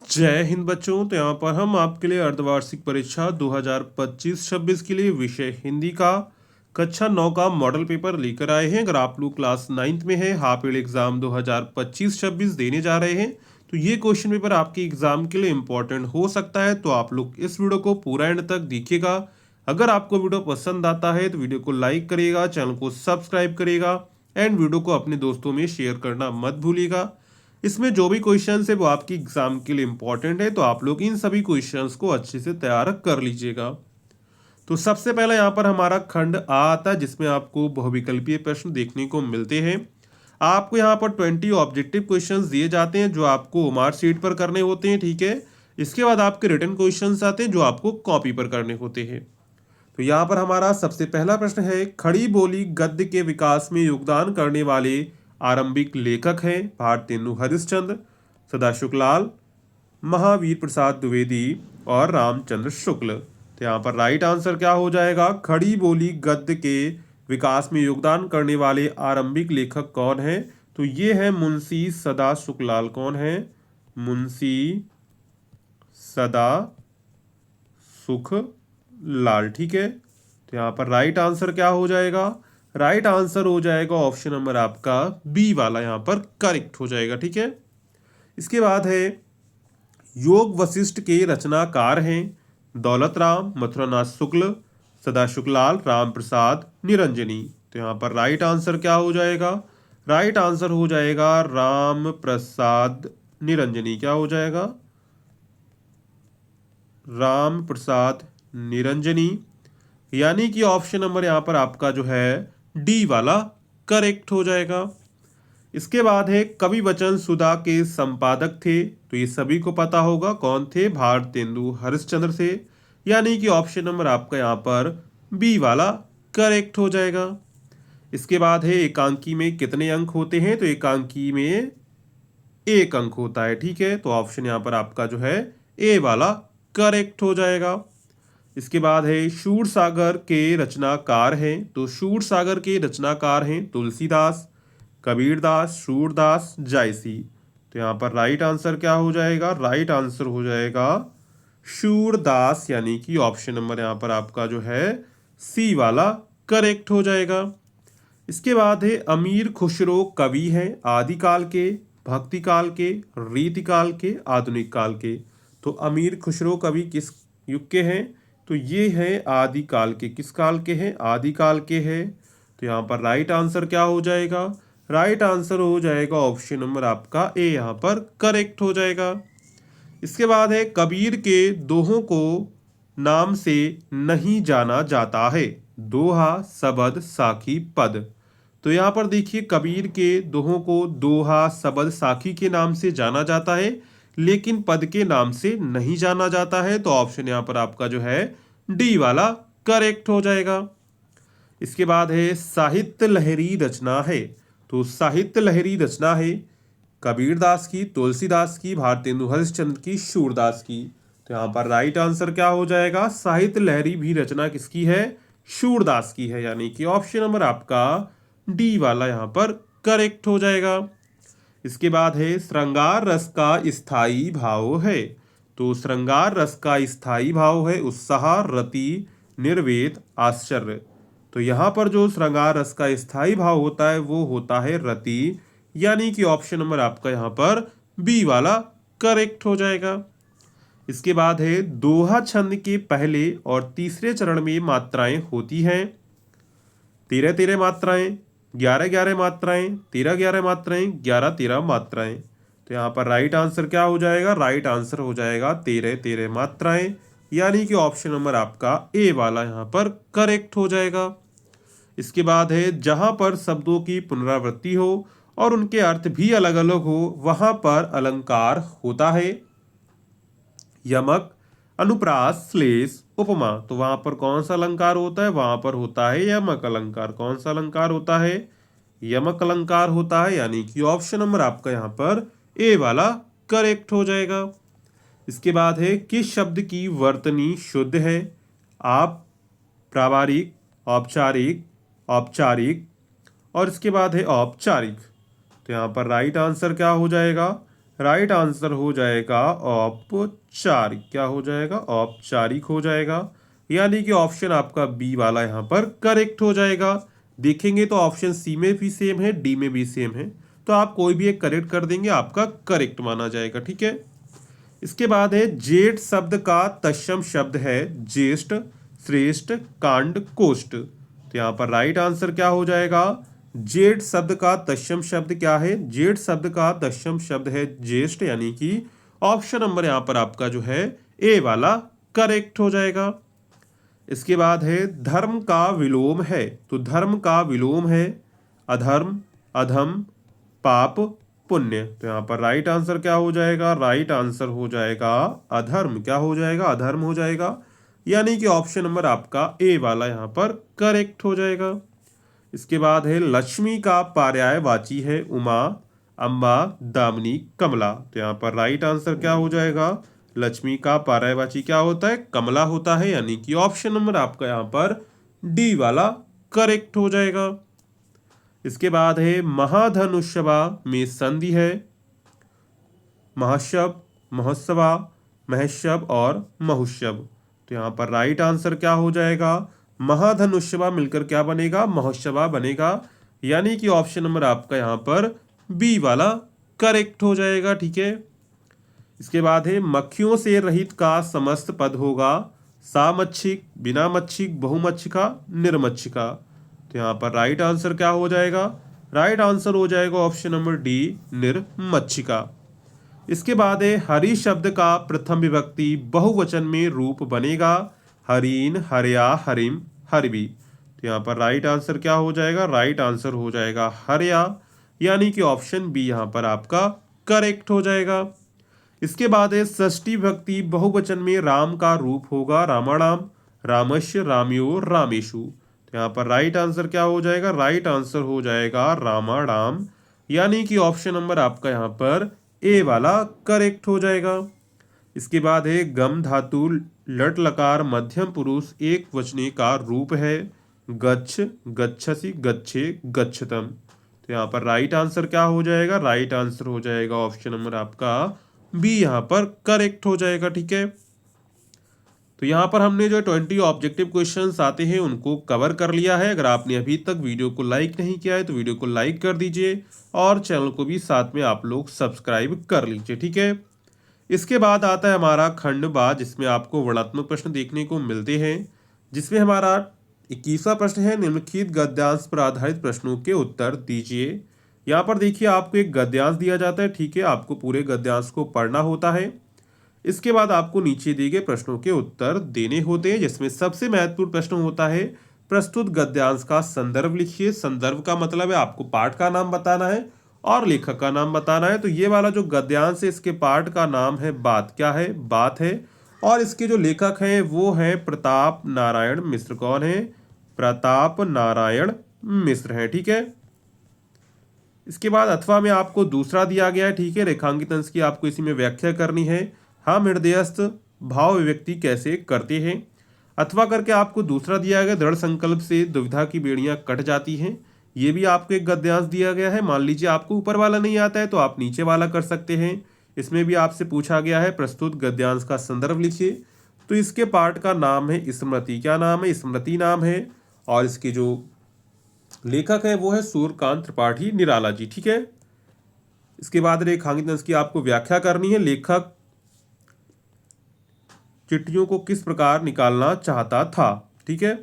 जय हिंद बच्चों। तो यहाँ पर हम आपके लिए अर्धवार्षिक परीक्षा 2025-26 के लिए विषय हिंदी का कक्षा 9 का मॉडल पेपर लेकर आए हैं। अगर आप लोग क्लास 9th में हैं, हाफ ईयर एग्जाम 2025-26 देने जा रहे हैं, तो ये क्वेश्चन पेपर आपके एग्जाम के लिए इंपॉर्टेंट हो सकता है। तो आप लोग इस वीडियो को पूरा एंड तक देखिएगा। अगर आपको वीडियो पसंद आता है तो वीडियो को लाइक करिएगा, चैनल को सब्सक्राइब करिएगा एंड वीडियो को अपने दोस्तों में शेयर करना मत भूलिएगा। इसमें जो भी क्वेश्चंस है वो आपकी एग्जाम के लिए इंपॉर्टेंट है, तो आप लोग इन सभी क्वेश्चंस को अच्छे से तैयार कर लीजिएगा। तो सबसे पहले यहाँ पर हमारा खंड आ आता है, जिसमें आपको बहुविकल्पीय प्रश्न देखने को मिलते हैं। आपको यहाँ पर 20 ऑब्जेक्टिव क्वेश्चंस दिए जाते हैं जो आपको मार्क शीट पर करने होते हैं, ठीक है। इसके बाद आपके रिटन क्वेश्चंस आते हैं जो आपको कॉपी पर करने होते हैं। तो यहाँ पर हमारा सबसे पहला प्रश्न है, खड़ी बोली गद्य के विकास में योगदान करने वाले आरंभिक लेखक हैं भारतेंदु हरिश्चंद्र, सदाशिव लाल, महावीर प्रसाद द्विवेदी और रामचंद्र शुक्ल। तो यहाँ पर राइट आंसर क्या हो जाएगा? खड़ी बोली गद्य के विकास में योगदान करने वाले आरंभिक लेखक कौन है? तो ये है मुंशी सदा सुखलाल। कौन है? मुंशी सदा सुख लाल, ठीक है। तो यहाँ पर राइट आंसर क्या हो जाएगा? राइट आंसर हो जाएगा ऑप्शन नंबर आपका बी वाला, यहाँ पर करेक्ट हो जाएगा, ठीक है। इसके बाद है, योग वशिष्ठ के रचनाकार हैं दौलत राम, मथुरानाथ शुक्ल, सदाशिव लाल, राम प्रसाद, निरंजनी। तो यहाँ पर राइट आंसर क्या हो जाएगा? राइट आंसर हो जाएगा राम प्रसाद निरंजनी। क्या हो जाएगा? राम प्रसाद निरंजनी, यानी कि ऑप्शन नंबर यहाँ पर आपका जो है डी वाला करेक्ट हो जाएगा। इसके बाद है, कवि वचन सुधा के संपादक थे, तो ये सभी को पता होगा कौन थे? भारतेंदु हरिश्चंद्र थे, यानी कि ऑप्शन नंबर आपका यहाँ पर बी वाला करेक्ट हो जाएगा। इसके बाद है, एकांकी में कितने अंक होते हैं? तो एकांकी में एक अंक होता है, ठीक है। तो ऑप्शन यहाँ पर आपका जो है ए वाला करेक्ट हो जाएगा। इसके बाद है, शूर सागर के रचनाकार हैं, तो शूर सागर के रचनाकार हैं तुलसीदास, कबीरदास, सूरदास, जायसी। तो यहाँ पर राइट आंसर क्या हो जाएगा? राइट आंसर हो जाएगा सूरदास, यानी कि ऑप्शन नंबर यहाँ पर आपका जो है सी वाला करेक्ट हो जाएगा। इसके बाद है, अमीर खुसरो कवि हैं आदिकाल के, भक्ति काल के, रीतिकाल के, आधुनिक काल के। तो अमीर खुसरो कवि किस युग के हैं? तो ये है आदिकाल के। किस काल के हैं? आदिकाल के हैं। तो यहाँ पर राइट आंसर क्या हो जाएगा? राइट आंसर हो जाएगा ऑप्शन नंबर आपका ए, यहाँ पर करेक्ट हो जाएगा। इसके बाद है, कबीर के दोहों को नाम से नहीं जाना जाता है, दोहा, सबद, साखी, पद। तो यहाँ पर देखिए, कबीर के दोहों को दोहा, सबद, साखी के नाम से जाना जाता है, लेकिन पद के नाम से नहीं जाना जाता है। तो ऑप्शन यहाँ पर आपका जो है डी वाला करेक्ट हो जाएगा। इसके बाद है, साहित्य लहरी रचना है, तो साहित्य लहरी रचना है कबीरदास की, तुलसीदास की, भारतेंदु हरिश्चंद्र की, सूरदास की। तो यहाँ पर राइट आंसर क्या हो जाएगा? साहित्य लहरी भी रचना किसकी है? सूरदास की है, यानी कि ऑप्शन नंबर आपका डी वाला यहाँ पर करेक्ट हो जाएगा। इसके बाद है, श्रृंगार रस का स्थायी भाव है, तो श्रृंगार रस का स्थायी भाव है उत्साह, रति, निर्वेद, आश्चर्य। तो यहाँ पर जो श्रृंगार रस का स्थायी भाव होता है वो होता है रति, यानी कि ऑप्शन नंबर आपका यहाँ पर बी वाला करेक्ट हो जाएगा। इसके बाद है, दोहा छंद के पहले और तीसरे चरण में मात्राएं होती हैं 13-13 मात्राएं, 11-11 मात्राएं, 13-11 मात्राएं, 11-13 मात्राएं। तो यहाँ पर राइट आंसर क्या हो जाएगा? राइट आंसर हो जाएगा 13-13 मात्राएं, यानी कि ऑप्शन नंबर आपका ए वाला यहाँ पर करेक्ट हो जाएगा। इसके बाद है, जहां पर शब्दों की पुनरावृत्ति हो और उनके अर्थ भी अलग अलग हो वहां पर अलंकार होता है, यमक, अनुप्रास, श्लेष, उपमा। तो वहां पर कौन सा अलंकार होता है? वहां पर होता है यमक अलंकार। कौन सा अलंकार होता है? यमक अलंकार होता है, यानी कि ऑप्शन नंबर आपका यहाँ पर ए वाला करेक्ट हो जाएगा। इसके बाद है, किस शब्द की वर्तनी शुद्ध है? आप, प्रावारिक, औपचारिक, औपचारिक और इसके बाद है औपचारिक। तो यहाँ पर राइट आंसर क्या हो जाएगा? राइट आंसर हो जाएगा औपचारिक। क्या हो जाएगा? औपचारिक हो जाएगा। यानी कि ऑप्शन आपका बी वाला यहाँ पर करेक्ट हो जाएगा। देखेंगे तो ऑप्शन सी में भी सेम है, डी में भी सेम है, तो आप कोई भी एक करेक्ट कर देंगे, आपका करेक्ट माना जाएगा। ठीक है। इसके बाद है जेठ शब्द का तत्सम शब्द है ज्येष्ठ, श्रेष्ठ, कांड, कोष्ठ। तो यहाँ पर राइट आंसर क्या हो जाएगा? जेठ शब्द का तत्सम शब्द क्या है? जेठ शब्द का तत्सम शब्द है ज्येष्ठ, यानी कि ऑप्शन नंबर यहाँ पर आपका जो है ए वाला करेक्ट हो जाएगा। इसके बाद है धर्म का विलोम है। तो धर्म का विलोम है अधर्म, अधम, पाप, पुण्य। तो यहाँ पर राइट आंसर क्या हो जाएगा? राइट आंसर हो जाएगा अधर्म। क्या हो जाएगा? अधर्म हो जाएगा। यानी कि ऑप्शन नंबर आपका ए वाला यहाँ पर करेक्ट हो जाएगा। इसके बाद है लक्ष्मी का पर्यायवाची है उमा, अम्बा, दामिनी, कमला। तो यहाँ पर राइट आंसर क्या हो जाएगा? लक्ष्मी का पर्यायवाची क्या होता है? कमला होता है। यानी कि ऑप्शन नंबर आपका यहाँ पर डी वाला करेक्ट हो जाएगा। इसके बाद है महाधनुष्यवा में संधि है महशब, महोत्सवा, महेशब और महुष्यब। तो यहाँ पर राइट आंसर क्या हो जाएगा? महाधनुष्यवा मिलकर क्या बनेगा? महोत्सवा बनेगा। यानी कि ऑप्शन नंबर आपका यहाँ पर बी वाला करेक्ट हो जाएगा। ठीक है। इसके बाद है मक्खियों से रहित का समस्त पद होगा सामच्छिक, बिना मच्छिक, बहुमच्छिका, निर्मच्छिका। तो यहाँ पर राइट आंसर क्या हो जाएगा? राइट आंसर हो जाएगा ऑप्शन नंबर डी, निर्मच्छिका। इसके बाद है हरि शब्द का प्रथम विभक्ति बहुवचन में रूप बनेगा हरीन, हरया, हरिम, हरबी। तो यहाँ पर राइट आंसर क्या हो जाएगा? राइट आंसर हो जाएगा हरया। यानी कि ऑप्शन बी यहाँ पर आपका करेक्ट हो जाएगा। इसके बाद है षष्ठी विभक्ति बहुवचन में राम का रूप होगा रामाणाम, रामस्य, रामयो, रामेशु। तो यहाँ पर राइट आंसर क्या हो जाएगा? राइट आंसर हो जाएगा रामाणाम। यानी कि ऑप्शन नंबर आपका यहाँ पर ए वाला करेक्ट हो जाएगा। इसके बाद है गम धातु लट लकार मध्यम पुरुष एक वचने का रूप है गच्छ, गच्छसि, गच्छे, गच्छतम। तो यहाँ पर राइट आंसर क्या हो जाएगा? राइट आंसर हो जाएगा ऑप्शन नंबर आपका बी यहाँ पर करेक्ट हो जाएगा। ठीक है। तो यहाँ पर हमने जो 20 ऑब्जेक्टिव क्वेश्चंस आते हैं उनको कवर कर लिया है। अगर आपने अभी तक वीडियो को लाइक नहीं किया है तो वीडियो को लाइक कर दीजिए और चैनल को भी साथ में आप लोग सब्सक्राइब कर लीजिए। ठीक है। इसके बाद आता है हमारा खंड बा, जिसमें आपको वर्णात्मक प्रश्न देखने को मिलते हैं, जिसमें हमारा 21वां प्रश्न है निम्नलिखित गद्यांश पर आधारित प्रश्नों के उत्तर दीजिए। यहाँ पर देखिए आपको एक गद्यांश दिया जाता है। ठीक है। आपको पूरे गद्यांश को पढ़ना होता है। इसके बाद आपको नीचे दिए गए प्रश्नों के उत्तर देने होते हैं, जिसमें सबसे महत्वपूर्ण प्रश्न होता है प्रस्तुत गद्यांश का संदर्भ लिखिए। संदर्भ का मतलब है आपको पाठ का नाम बताना है और लेखक का नाम बताना है। तो ये वाला जो गद्यांश है इसके पाठ का नाम है बात। क्या है? बात है। और इसके जो लेखक हैं वो हैं प्रताप नारायण मिश्र। कौन है? प्रताप नारायण मिश्र है। ठीक है। इसके बाद अथवा में आपको दूसरा दिया गया है। ठीक है। रेखांकित अंश की आपको इसी में व्याख्या करनी है। हम हृदयस्थ भाव अभिव्यक्ति कैसे करते हैं। अथवा करके आपको दूसरा दिया गया दृढ़ संकल्प से दुविधा की बेड़ियां कट जाती हैं। ये भी आपको एक गद्यांश दिया गया है। मान लीजिए आपको ऊपर वाला नहीं आता है तो आप नीचे वाला कर सकते हैं। इसमें भी आपसे पूछा गया है प्रस्तुत गद्यांश का संदर्भ लिखिए। तो इसके पाठ का नाम है स्मृति। क्या नाम है? स्मृति नाम है। और इसके जो लेखक है वो है सूर्यकांत त्रिपाठी निराला जी। ठीक है। इसके बाद रेखांकित अंश की आपको व्याख्या करनी है। लेखक चिट्ठियों को किस प्रकार निकालना चाहता था। ठीक है।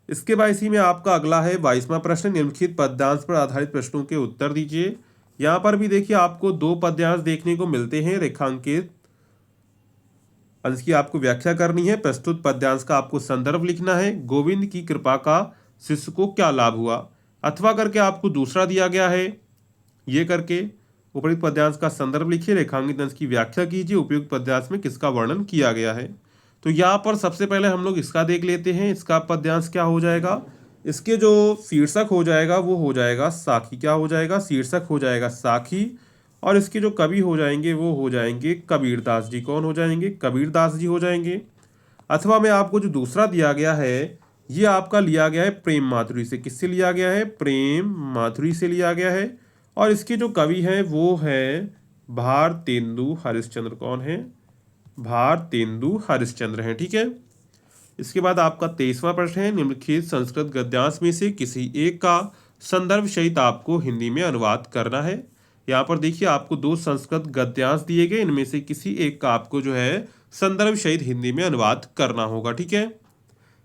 इसके बाद इसी में आपका अगला है 22वां प्रश्न निम्नलिखित पद्यांश पर आधारित प्रश्नों के उत्तर दीजिए। यहाँ पर भी देखिए आपको 2 पद्यांश देखने को मिलते हैं। रेखांकित अंश की आपको व्याख्या करनी है। प्रस्तुत पद्यांश का आपको संदर्भ लिखना है। गोविंद की कृपा का शिष्य को क्या लाभ हुआ। अथवा करके आपको दूसरा दिया गया है। ये करके उपयुक्त पद्यांश का संदर्भ लिखिए, रेखांकित अंश की व्याख्या कीजिए, उपयुक्त पद्यांश में किसका वर्णन किया गया है। तो यहाँ पर सबसे पहले हम लोग इसका देख लेते हैं। इसका पद्यांश क्या हो जाएगा? इसके जो शीर्षक हो जाएगा वो हो जाएगा साखी। क्या हो जाएगा? शीर्षक हो जाएगा साखी। और इसके जो कवि हो जाएंगे वो हो जाएंगे कबीरदास जी। कौन हो जाएंगे? कबीरदास जी हो जाएंगे। अथवा में आपको जो दूसरा दिया गया है ये आपका लिया गया है प्रेम माधुरी से। किससे लिया गया है? प्रेम माधुरी से लिया गया है। और इसके जो कवि हैं वो है भारतेंदु हरिश्चंद्र कौन है? भारतेंदु हरिश्चंद्र हैं, ठीक है। इसके बाद आपका 23वां प्रश्न है, निम्नलिखित संस्कृत गद्यांश में से किसी एक का संदर्भ सहित आपको हिंदी में अनुवाद करना है। यहाँ पर देखिए आपको 2 संस्कृत गद्यांश दिए गए, इनमें से किसी एक का आपको जो है संदर्भ सहित हिंदी में अनुवाद करना होगा, ठीक है।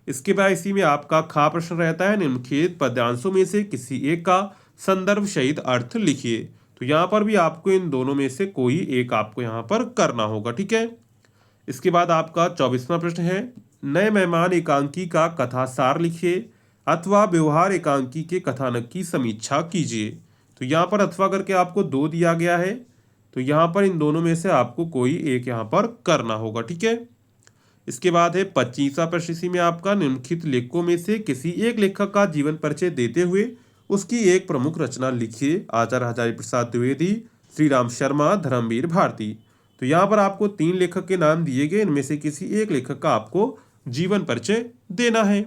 इसके बाद इसी में आपका खा प्रश्न रहता है, निम्नलिखित पद्यांशों में से किसी एक का संदर्भ सहित अर्थ लिखिए। तो यहाँ पर भी आपको इन दोनों में से कोई एक आपको यहाँ पर करना होगा, ठीक है। इसके बाद आपका 24वां प्रश्न है, नए मेहमान एकांकी का कथासार लिखिए अथवा व्यवहार एकांकी के कथानक की समीक्षा कीजिए। तो यहाँ पर अथवा करके आपको 2 दिया गया है, तो यहाँ पर इन दोनों में से आपको कोई एक यहाँ पर करना होगा, ठीक है। इसके बाद है 25वां प्रश्न, इसी में आपका निम्नलिखित लेखकों में से किसी एक लेखक का जीवन परिचय देते हुए उसकी एक प्रमुख रचना लिखिए। आचार्य हजारी प्रसाद द्विवेदी, श्री राम शर्मा, धर्मवीर भारती। तो यहाँ पर आपको 3 लेखक के नाम दिए गए, इनमें से किसी एक लेखक का आपको जीवन परिचय देना है।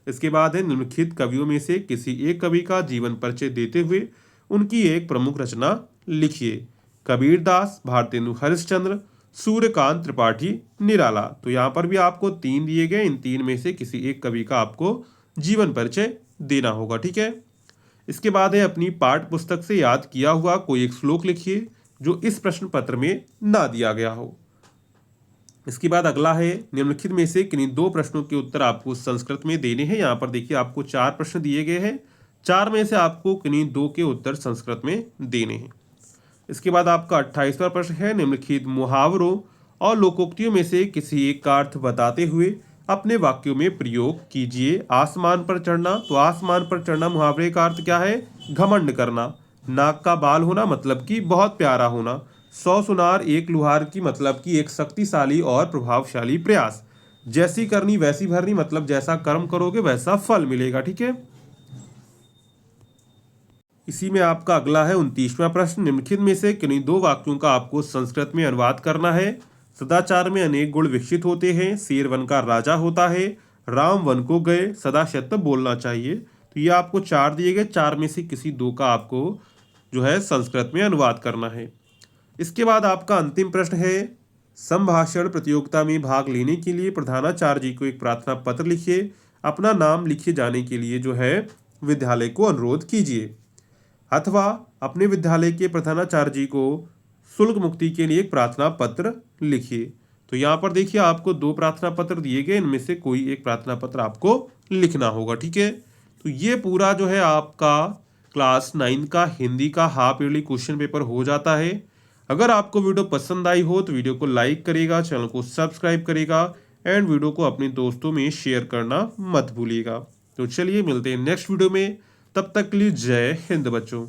इसके बाद है निम्नलिखित कवियों में से किसी एक कवि का जीवन परिचय देते हुए उनकी एक प्रमुख रचना लिखिए। कबीरदास, भारतेंदु हरिश्चंद्र, सूर्यकांत त्रिपाठी, निराला। तो यहाँ पर भी आपको 3 दिए गए, इन 3 में से किसी एक कवि का आपको जीवन परिचय देना होगा, ठीक है। इसके बाद है अपनी पाठ्य पुस्तक से याद किया हुआ कोई एक श्लोक लिखिए जो इस प्रश्न पत्र में ना दिया गया हो। इसके बाद अगला है, निम्नलिखित में से किन्हीं 2 प्रश्नों के उत्तर आपको संस्कृत में देने हैं। यहाँ पर देखिए आपको 4 प्रश्न दिए गए हैं, 4 में से आपको किन्हीं 2 के उत्तर संस्कृत में देने हैं। इसके बाद आपका 28वां प्रश्न है, निम्नलिखित मुहावरों और लोकोक्तियों में से किसी एक का अर्थ बताते हुए अपने वाक्यों में प्रयोग कीजिए। आसमान पर चढ़ना, तो आसमान पर चढ़ना मुहावरे का अर्थ क्या है? घमंड करना। नाक का बाल होना मतलब कि बहुत प्यारा होना। 100 सुनार 1 लुहार की मतलब कि एक शक्तिशाली और प्रभावशाली प्रयास। जैसी करनी वैसी भरनी मतलब जैसा कर्म करोगे वैसा फल मिलेगा, ठीक है। इसी में आपका अगला है 29वां प्रश्न, निम्नलिखित में से किन्हीं 2 वाक्यों का आपको संस्कृत में अनुवाद करना है। सदाचार में अनेक गुण विकसित होते हैं, शेर वन का राजा होता है, राम वन को गए, सदा सत्य बोलना चाहिए। तो ये आपको 4 दिए गए, 4 में से किसी 2 का आपको जो है संस्कृत में अनुवाद करना है। इसके बाद आपका अंतिम प्रश्न है, संभाषण प्रतियोगिता में भाग लेने के लिए प्रधानाचार्य जी को एक प्रार्थना पत्र लिखिए। अपना नाम लिखे जाने के लिए जो है विद्यालय को अनुरोध कीजिए अथवा अपने विद्यालय के प्रधानाचार्य जी को शुल्क मुक्ति के लिए एक प्रार्थना पत्र लिखिए। तो यहाँ पर देखिए आपको 2 प्रार्थना पत्र दिए गए, इनमें से कोई एक प्रार्थना पत्र आपको लिखना होगा, ठीक है। तो ये पूरा जो है आपका क्लास 9 का हिंदी का हाफ ईयरली क्वेश्चन पेपर हो जाता है। अगर आपको वीडियो पसंद आई हो तो वीडियो को लाइक करेगा, चैनल को सब्सक्राइब करेगा एंड वीडियो को अपने दोस्तों में शेयर करना मत भूलिएगा। तो चलिए मिलते हैं नेक्स्ट वीडियो में, तब तक के लिए जय हिंद बच्चों।